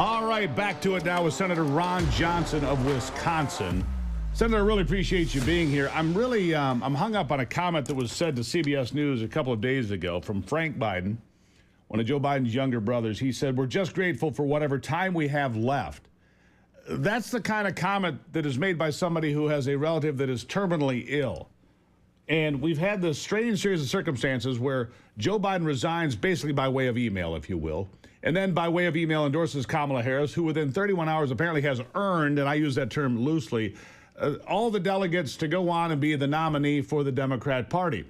All right, back to it now with Senator Ron Johnson of Wisconsin. Senator, I really appreciate you being here. I'm hung up on a comment that was said to CBS News a couple of days ago from Frank Biden, one of Joe Biden's younger brothers. He said, "We're just grateful for whatever time we have left." That's the kind of comment that is made by somebody who has a relative that is terminally ill. And we've had this strange series of circumstances where Joe Biden resigns basically by way of email, if you will, and then by way of email endorses Kamala Harris, who within 31 hours apparently has earned, and I use that term loosely, all the delegates to go on and be the nominee for the Democrat Party.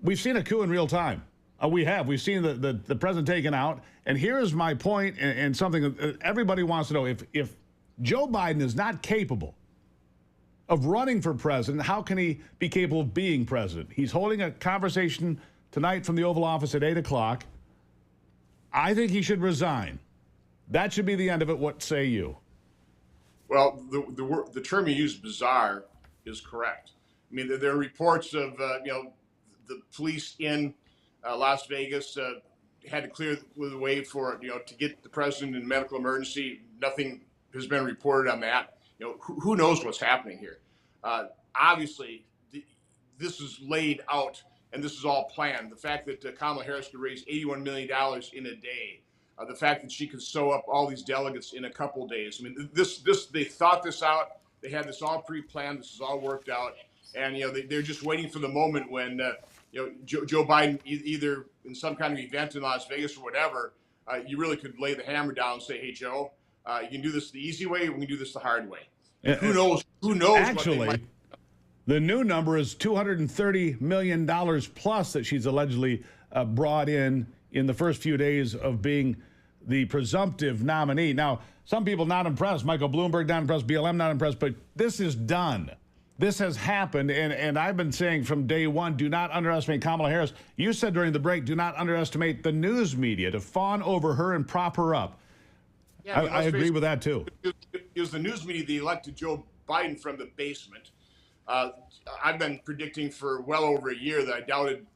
We've seen a coup in real time. We've seen the president taken out. And here is my point, and something that everybody wants to know. If Joe Biden is not capable of running for president, how can he be capable of being president? He's holding a conversation tonight from the Oval Office at 8 o'clock. I think he should resign. That should be the end of it. What say you? Well, the term you use, bizarre, is correct. I mean, there are reports of, the police in Las Vegas had to clear the way for, to get the president in medical emergency. Nothing has been reported on that. Who knows what's happening here? Obviously, this is laid out, and this is all planned. The fact that Kamala Harris could raise $81 million in a day, the fact that she could sew up all these delegates in a couple days. I mean, they thought this out. They had this all pre-planned. This is all worked out, and they're just waiting for the moment when Joe Biden either in some kind of event in Las Vegas or whatever, you really could lay the hammer down and say, "Hey, Joe, you can do this the easy way, or we can do this the hard way." Who knows? Who knows? Actually, the new number is $230 million plus that she's allegedly brought in the first few days of being the presumptive nominee. Now, some people not impressed. Michael Bloomberg not impressed. BLM not impressed. But this is done. This has happened. And I've been saying from day one, do not underestimate Kamala Harris. You said during the break, do not underestimate the news media to fawn over her and prop her up. Yeah, I agree with that, too. It was the news media that elected Joe Biden from the basement. I've been predicting for well over a year that I doubted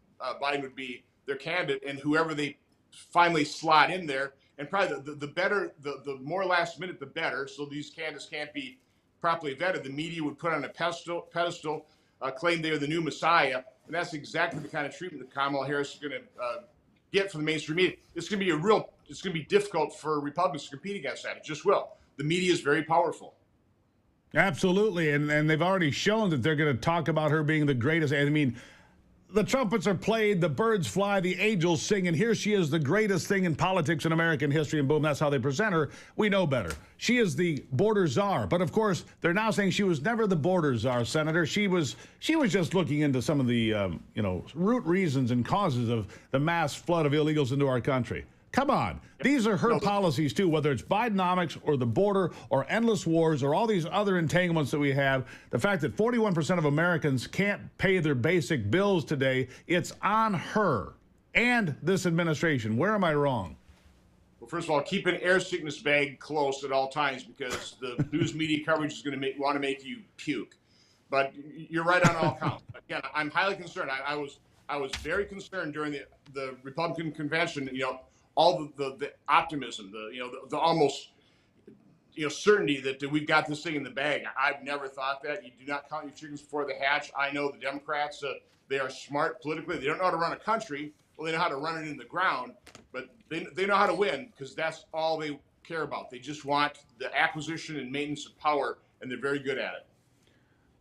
Biden would be their candidate, and whoever they finally slot in there, and probably the more last minute, the better, so these candidates can't be properly vetted. The media would put on a pedestal, claim they are the new Messiah, and that's exactly the kind of treatment that Kamala Harris is going to get from the mainstream media. It's going to be difficult for Republicans to compete against that. It just will. The media is very powerful. Absolutely, and they've already shown that they're going to talk about her being the greatest. I mean, the trumpets are played, the birds fly, the angels sing, and here she is, the greatest thing in politics in American history, and boom, that's how they present her. We know better. She is the border czar, but of course, they're now saying she was never the border czar, Senator. She was just looking into some of the, root reasons and causes of the mass flood of illegals into our country. Come on. These are her policies, too, whether it's Bidenomics or the border or endless wars or all these other entanglements that we have. The fact that 41% of Americans can't pay their basic bills today, it's on her and this administration. Where am I wrong? Well, first of all, keep an air sickness bag close at all times because the news media coverage is going to want to make you puke. But you're right on all counts. Again, I'm highly concerned. I was very concerned during the Republican convention, all the optimism, the almost, certainty that we've got this thing in the bag. I've never thought that. You do not count your chickens before the hatch. I know the Democrats, they are smart politically. They don't know how to run a country. Well, they know how to run it in the ground, but they know how to win because that's all they care about. They just want the acquisition and maintenance of power, and they're very good at it.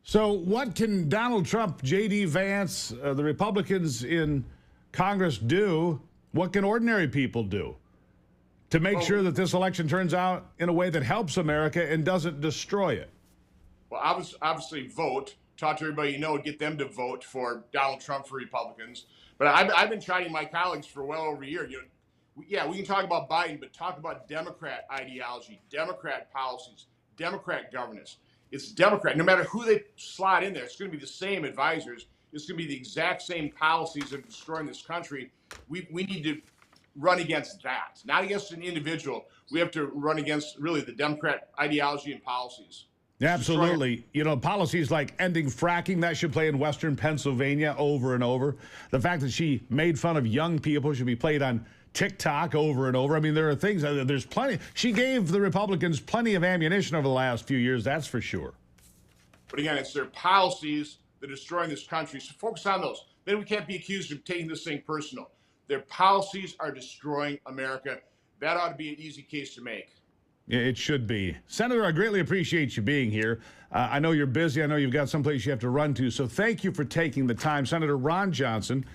So what can Donald Trump, J.D. Vance, the Republicans in Congress do? What can ordinary people do to make sure that this election turns out in a way that helps America and doesn't destroy it? Well, obviously vote. Talk to everybody get them to vote for Donald Trump for Republicans. But I've been chiding my colleagues for well over a year. We can talk about Biden, but talk about Democrat ideology, Democrat policies, Democrat governance. It's Democrat. No matter who they slot in there, it's going to be the same advisors. It's going to be the exact same policies that are destroying this country. We need to run against that, not against an individual. We have to run against really the Democrat ideology and policies. Absolutely. Policies like ending fracking, that should play in Western Pennsylvania over and over. The fact that she made fun of young people should be played on TikTok over and over. I mean, there are things, there's plenty. She gave the Republicans plenty of ammunition over the last few years, that's for sure. But again, it's their policies that are destroying this country. So focus on those. Then we can't be accused of taking this thing personal. Their policies are destroying America. That ought to be an easy case to make. Yeah, it should be. Senator, I greatly appreciate you being here. I know you're busy. I know you've got someplace you have to run to. So thank you for taking the time. Senator Ron Johnson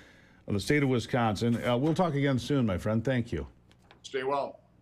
of the state of Wisconsin. We'll talk again soon, my friend. Thank you. Stay well.